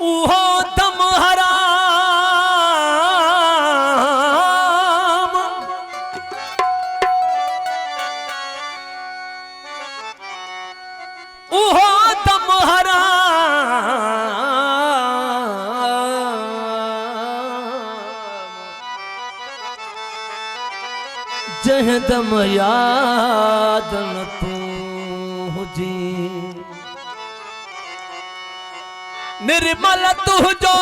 उहो दम हराम उहो दम हराम जह दम याद न तू हुजी निर्मल तू जो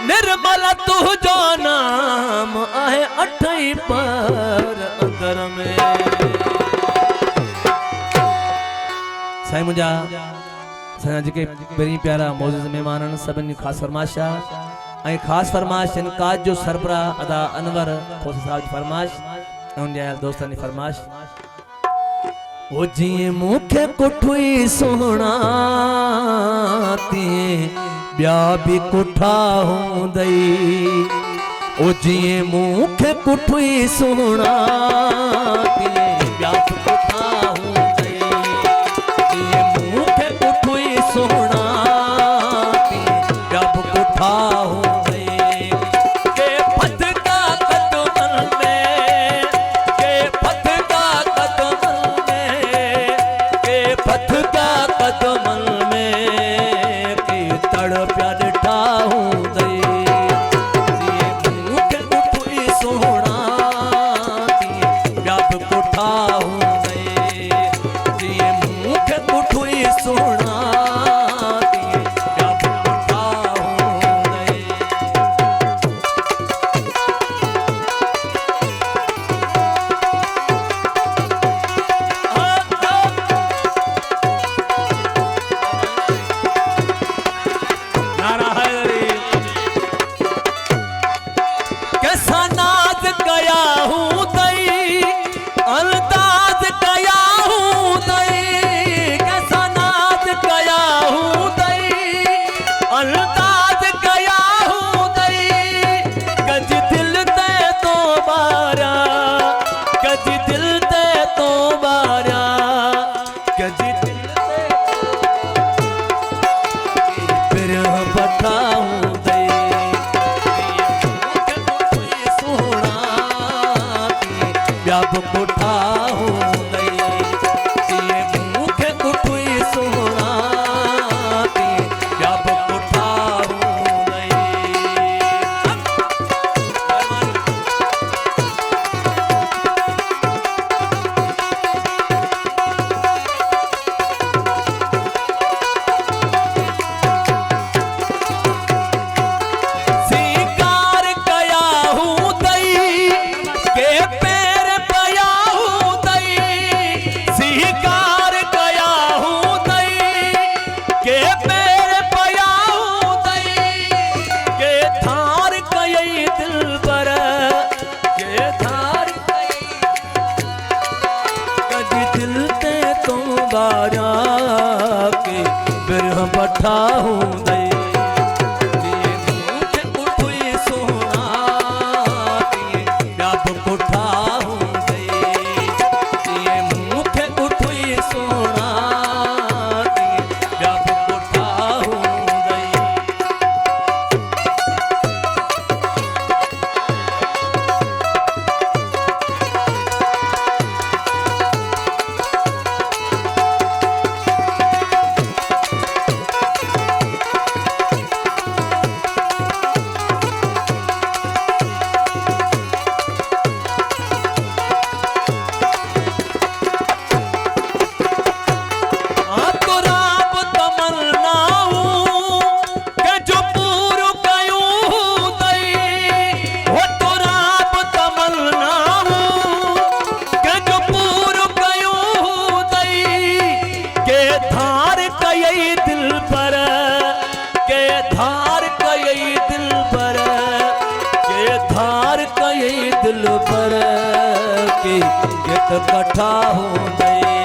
निर्मल तू जो नाम आहे अठई पर अंदर में साईं मुंहिंजा साईं जेके पहिरीं प्यारा मोज़िज़ मेहमान सभिनी ख़ासि फरमाइश ऐं ख़ासि फरमाइश इनकाज जो सरबराह अदा अनवर खोसा साहब जी फरमाइश दोस्तन की फरमाइश ओ जिए मुखे कुठुई सोना तिए ब्या भी कुठा हुंदई ओ जिए मुखे कुठुई सोना तिए ब्या भी कुठा हुंदई जिए मुखे कुठुई सोना तिए ब्या भी कुठा दिल पर के इकट्ठा हो गए।